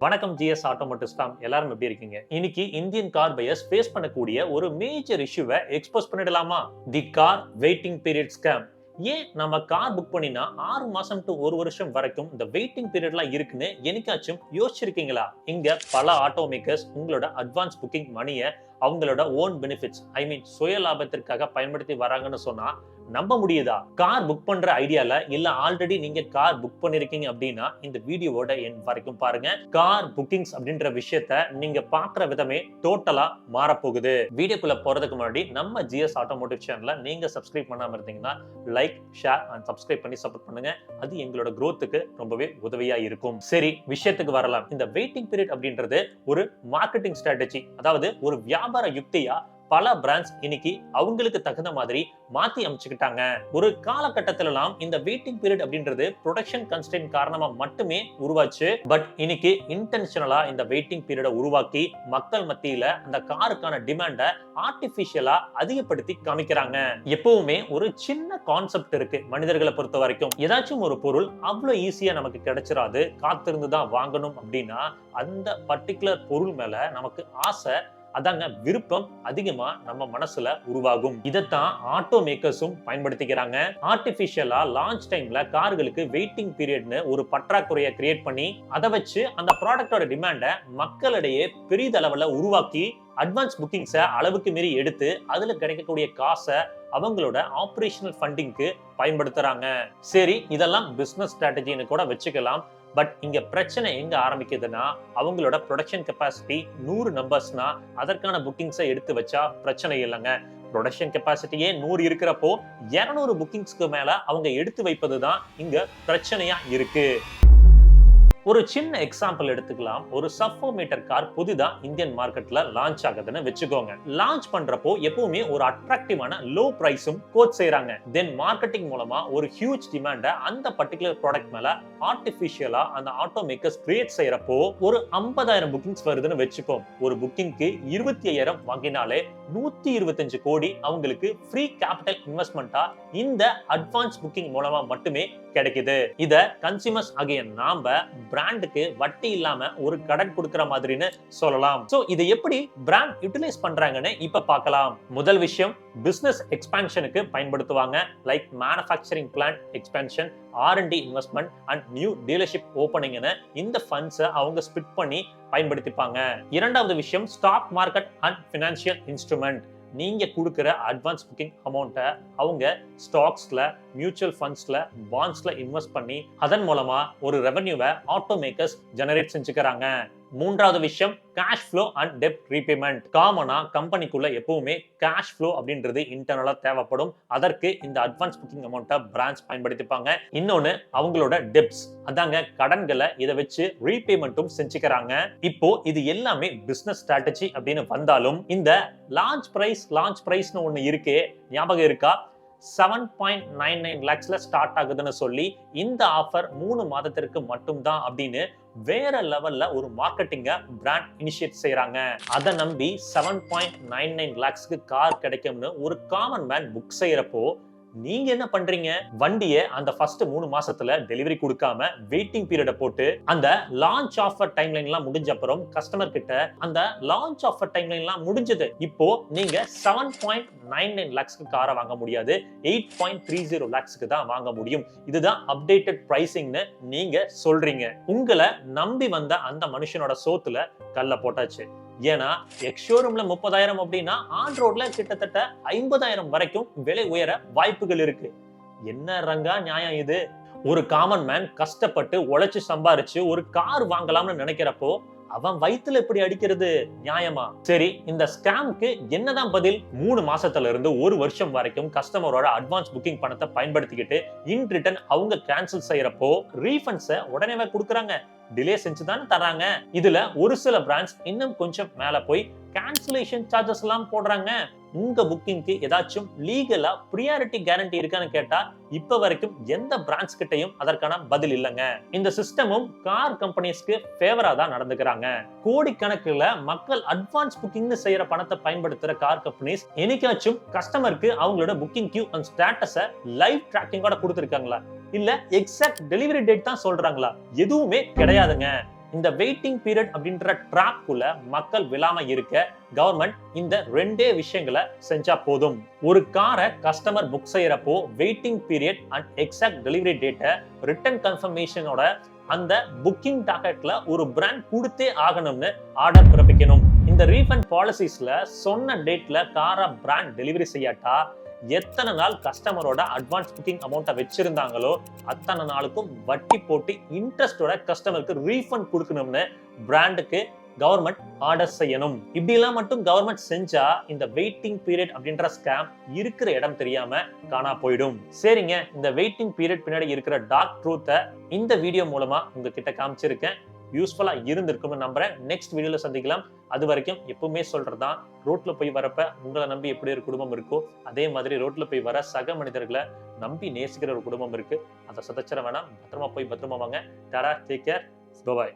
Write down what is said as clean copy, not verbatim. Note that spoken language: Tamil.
வணக்கம் ஜிஎஸ் ஆட்டோமோட்டிவ்ஸ் ஃபேம், எல்லாரும் எப்படி இருக்கீங்க? இன்னைக்கு இந்தியன் கார் பையர்ஸ் ஃபேஸ் பண்ணக்கூடிய ஒரு மேஜர் இஷ்யூவை எக்ஸ்போஸ் பண்ணிடலாமா? தி கார் வெயிட்டிங் பீரியட் ஸ்கேம். ஏன் நம்ம கார் புக் பண்ணினா 6 மாசம் டு 1 வருஷம் வரைக்கும் இந்த வெயிட்டிங் பீரியட்லாம் இருக்குன்னு என்னைக்காச்சும் யோசிச்சிருக்கீங்களா? இங்க பல ஆட்டோ மேக்கர்ஸ் உங்களோட அட்வான்ஸ் புக்கிங் மணியை அவங்களோட ஓன் பெனிஃபிட்ஸ் சுய லாபத்திற்காக பயன்படுத்தி வராங்கன்னு சொன்னா நம்ப முடியுதா? கார் புக் பண்ற ஐடியால இல்ல ஆல்ரெடி நீங்க கார் புக் பண்ணிருக்கீங்க அப்படின்னா இந்த வீடியோவோட எண்ட் வரைக்கும் பாருங்க. கார் புக்கிங்ஸ் அப்படின்ற விஷயத்த நீங்க பாக்குற விதமே டோட்டலா மாறப்போகுது. வீடியோக்குள்ள போறதுக்கு முன்னாடி நம்ம ஜிஎஸ் ஆட்டோமோட்டிவ் சேனலை நீங்க சப்ஸ்கிரைப் பண்ணாம இருந்தீங்கன்னா லைக், ஷேர் அண்ட் சப்ஸ்கிரைப் பண்ணி சப்போர்ட் பண்ணுங்க. அது எங்களோட growthக்கு ரொம்பவே உதவியா இருக்கும். சரி, விஷயத்துக்கு வரலாம். இந்த வெயிட்டிங் பீரியட் அப்படின்றது ஒரு மார்க்கெட்டிங் ஸ்ட்ராட்டஜி, அதாவது ஒரு வியாபார யுக்தியா பல பிராண்ட்ஸ் இன்னைக்கு அவங்களுக்கு தகுந்த மாதிரி மாத்தி அமைச்சுக்கிட்டாங்க. ஒரு காலகட்டத்தில எல்லாம் இந்த வெயிட்டிங் பீரியட் அப்படின்றது ப்ரொடக்ஷன் கன்ஸ்ட்ரெயின்ட் காரணமா மட்டுமே உருவாச்சு. பட் இன்னைக்கு இன்டென்ஷனலா இந்த வெயிட்டிங் பீரியட உருவாக்கி மக்கள் மத்தியில அந்த காருக்கான டிமாண்ட ஆர்டிபிஷியலா அதிகப்படுத்தி காமிக்கிறாங்க. எப்பவுமே ஒரு சின்ன கான்செப்ட் இருக்கு மனிதர்களை பொறுத்த வரைக்கும். ஏதாச்சும் ஒரு பொருள் அவ்வளவு ஈஸியா நமக்கு கிடைச்சிராது, காத்திருந்து தான் வாங்கணும் அப்படின்னா அந்த பர்டிகுலர் பொருள் மேல நமக்கு ஆசை, அதாங்க விருப்பம் அதிகமா நம்ம மனசுல உருவாகும். இதைத்தான் ஆட்டோ மேக்கர்ஸும் பயன்படுத்திக்கிறாங்க. ஆர்டிபிஷியலா லான்ச் டைம்ல கார்களுக்கு வெயிட்டிங் பீரியட்னு ஒரு பற்றாக்குறையை கிரியேட் பண்ணி அதை வச்சு அந்த ப்ராடக்டோட டிமாண்ட மக்களிடையே பெரிதளவுல உருவாக்கி அட்வான்ஸ் புக்கிங்ஸை அளவுக்கு மீறி எடுத்து அதுல கிடைக்கக்கூடிய காசை அவங்களோட ஆபரேஷனல் ஃபண்டிங்க்கு பயன்படுத்துறாங்க. சரி, இதெல்லாம் பிசினஸ் ஸ்ட்ராட்டஜின்னு கூட வச்சுக்கலாம். பட் இங்க பிரச்சனை எங்க ஆரம்பிக்குதுன்னா, அவங்களோட ப்ரொடக்ஷன் கெப்பாசிட்டி 100 நம்பர்ஸ்னா அதற்கான புக்கிங்ஸை எடுத்து வச்சா பிரச்சனை இல்லைங்க. ப்ரொடக்ஷன் கெப்பாசிட்டியே 100 இருக்கிறப்போ 200 புக்கிங்ஸ்க்கு மேல அவங்க எடுத்து வைப்பதுதான் இங்க பிரச்சனையா இருக்கு. ஒரு சின்ன எக்ஸாம்பிள் எடுத்துக்கலாம். ஒரு சஃபோமீட்டர் கார் புதிதா இந்தியன் மார்க்கெட்ல லான்ச் ஆகுதுன்னு வெச்சுக்கோங்க. லான்ச் பண்றப்போ எப்பவுமே ஒரு அட்ராக்டிவான லோ பிரைஸும் கோட் செய்றாங்க. தென் மார்க்கெட்டிங் மூலமா ஒரு ஹியூஜ் டிமாண்ட அந்த பர்டிகுலர் ப்ராடக்ட் மேல ஆர்டிபிஷியலா அந்த ஆட்டோ மேக்கர்ஸ் கிரியேட் செய்யறப்போ ஒரு 50,000 புக்கிங்ஸ் வருதுன்னு வெச்சுப்போம். ஒரு புக்கிங்க்கு 25,000 வாங்கினாலே 125 கோடி அவங்களுக்கு ஃப்ரீ கேபிட்டல் இன்வெஸ்ட்மெண்டா இந்த அட்வான்ஸ் புக்கிங் மூலமா மட்டுமே கிடைக்குது. இத கன்சியூமர்ஸ் ஆகிய நாம பிராண்டுக்கு வட்டி இல்லாம ஒரு கடன் கொடுக்கிற மாதிரின்னு சொல்லலாம். சோ இதை எப்படி பிராண்ட் யூட்டிலைஸ் பண்றாங்கன்னு இப்ப பார்க்கலாம். முதல் விஷயம், பிசினஸ் எக்ஸ்பான்ஷனுக்கு பயன்படுத்துவாங்க. Like manufacturing plant expansion, R&D investment and new dealership ஓபனிங்னு இந்த ஃபண்ட்ஸ் அவங்க ஸ்பிட் பண்ணி பயன்படுத்திப்பாங்க. இரண்டாவது விஷயம், stock market and financial instrument. நீங்க கொடுக்கிற அட்வான்ஸ் புக்கிங் அமௌண்ட்டை அவங்க ஸ்டாக்ஸ்ல, மியூச்சுவல் ஃபண்ட்ஸ்ல, பாண்ட்ஸ்ல இன்வெஸ்ட் பண்ணி அதன் மூலமா ஒரு ரெவென்யூவை ஆட்டோ மேக்கர்ஸ் ஜெனரேட் செஞ்சுக்கிறாங்க. மூன்றாவது விஷயம், cash flow and dept repayment. காமனா கம்பெனிக்குள்ள எப்பவுமே கேஷ் ஃப்ளோ அப்படின்றது இன்டர்னலா தேவைப்படும். அதற்கு இந்த அட்வான்ஸ் புக்கிங் அமௌண்ட்டை பிராண்ட்ஸ் பயன்படுத்திப்பாங்க. இன்னொன்னு அவங்களோட டெப்ட்ஸ், அதாங்க கடன்களை இதை வச்சு ரீபேமெண்ட்டும் செஞ்சுக்கிறாங்க. இப்போ இது எல்லாமே பிசினஸ் ஸ்ட்ராட்டஜி அப்படின்னு வந்தாலும் இந்த லான்ச் பிரைஸ்னு ஒண்ணு இருக்கே, ஞாபகம் இருக்கா? 7.99 lakhsல ஸ்டார்ட் ஆகுதுன்னு சொல்லி இந்த ஆஃபர் 3 மாதத்திற்கு மட்டும் தான் அப்படின்னு வேற லெவல்ல ஒரு மார்க்கெட்டிங்க பிராண்ட் இனிஷியேட் செய்யறாங்க. அதை நம்பி 7.99 lakhsக்கு கார் கிடைக்கும்னு ஒரு காமன் மேன் புக் செய்யறப்போ நீங்க என்ன பண்றீங்க? வண்டியை அந்த ஃபர்ஸ்ட் 3 மாசத்துல டெலிவரி கொடுக்காம வெயிட்டிங் பீரியட போட்டு அந்த லான்ச் ஆஃபர் டைம்லைன் எல்லாம் முடிஞ்ச அப்புறம் கஸ்டமர் கிட்ட அந்த லான்ச் ஆஃபர் டைம்லைன் எல்லாம் முடிஞ்சது, இப்போ நீங்க 7.99 lakhsக்கு காரை வாங்க முடியாது, 8.30 lakhsக்கு தான் வாங்க முடியும். இதுதான் அப்டேட்டட் பிரைசிங்னு நீங்க சொல்றீங்க. உங்களை நம்பி வந்த அந்த மனுஷனோட சோத்துல கல்ல போட்டாச்சு. ஏன்னா எக்ஸ்ஷோரூம்ல 30,000 அப்படின்னா ஆன் ரோட்ல கிட்டத்தட்ட 50,000 வரைக்கும் விலை உயர வாய்ப்புகள் இருக்கு. என்ன ரங்கா நியாயம் இது? ஒரு காமன் மேன் கஷ்டப்பட்டு உழைச்சு சம்பாரிச்சு ஒரு கார் வாங்கலாம்னு நினைக்கிறப்போ அவன் வயித்துல எப்படி அடிக்கிறது நியாயமா? சரி, இந்த ஸ்கேம்க்கு என்னதான் பதில்? 3 மாசத்துல இருந்து 1 வருஷம் வரைக்கும் கஸ்டமரோட அட்வான்ஸ் புக்கிங் பணத்தை பயன்படுத்திக்கிட்டு இன் ரிட்டர்ன் அவங்க கேன்சல் செய்யறப்போ ரீஃபண்ட்ஸை உடனே கொடுக்கறாங்க, டிலே செஞ்சு தான் தராங்க. இதுல ஒரு சில பிராண்ட்ஸ் இன்னும் கொஞ்சம் மேல போய் கேன்சலேஷன் சார்ஜஸ் எல்லாம் போடுறாங்க. உங்க புக்கிங்க்கு ஏதாச்சும் லீகலா பிரியாரிட்டி கேரண்டி இருக்கான்னு கேட்டா இப்ப வரைக்கும் எந்த பிராண்ட்ஸ் கிட்டையும் அதற்கான பதில் இல்லங்க. இந்த சிஸ்டமும் கார் கம்பெனிஸ்க்கு ஃபேவரா தான் நடந்துக்கிறாங்க. கோடிக்கணக்குல மக்கள் அட்வான்ஸ் புக்கிங்னு செய்யற பணத்தை பயன்படுத்துற கார் கம்பெனிஸ் என்னைக்காச்சும் கஸ்டமருக்கு அவங்களோட புக்கிங் கியூ அண்ட் ஸ்டேட்டஸை லைவ் டிராக்கிங்கோட கொடுத்திருக்காங்களா? இல்ல எக்ஸாக்ட் டெலிவரி டேட் தான் சொல்றாங்களா? எதுவுமே கிடையாதுங்க. இந்த வெயிட்டிங் பீரியட் அப்படின்ற ட்ராப்குள்ள மக்கள் விழாம இருக்க கவர்மெண்ட் இந்த ரெண்டே விஷயங்களை செஞ்சா போதும். ஒரு காரை கஸ்டமர் புக் செய்யறப்போ waiting period and exact delivery டேட்டை ரிட்டர்ன் கன்ஃபர்மேஷனோட அந்த புக்கிங் டாக்கெட்ல ஒரு பிராண்ட் கொடுத்தே ஆகணும்னு ஆர்டர் பிறப்பிக்கணும். இந்த ரீஃபண்ட் பாலிசிஸ்ல சொன்ன டேட்ல காரை பிராண்ட் டெலிவரி செய்யாட்டா எத்தனை நாள் கஸ்டமரோட அட்வான்ஸ் புக்கிங் அமௌண்ட்டை வச்சிருந்தாங்களோ அத்தனை நாளுக்கும் வட்டி போட்டு இன்ட்ரெஸ்டோட கஸ்டமருக்கு ரீஃபண்ட் கொடுக்கணும்னு பிராண்டுக்கு கவர்மெண்ட் ஆர்டர் செய்யணும். இப்படி எல்லாம் மட்டும் கவர்மெண்ட் செஞ்சா இந்த வெயிட்டிங் பீரியட் அப்படின்ற ஸ்கேம் இருக்கிற இடம் தெரியாம காணா போயிடும். சரிங்க, இந்த வெயிட்டிங் பீரியட் பின்னாடி இருக்கிற டார்க் ட்ரூத்தை இந்த வீடியோ மூலமா உங்ககிட்ட காமிச்சிருக்கேன். யூஸ்ஃபுல்லா இருந்திருக்கும்னு நம்புறேன். நெக்ஸ்ட் வீடியோல சந்திக்கலாம். அது வரைக்கும் எப்பவுமே சொல்றதுதான், ரோட்ல போய் வரப்ப உங்களை நம்பி எப்படி ஒரு குடும்பம் இருக்கோ அதே மாதிரி ரோட்ல போய் வர சக மனிதர்களை நம்பி நேசிக்கிற ஒரு குடும்பம் இருக்கு. அதை சதைச்சிட வேணாம். பத்திரமா போய் பத்திரமா வாங்க. Tata, take care, by.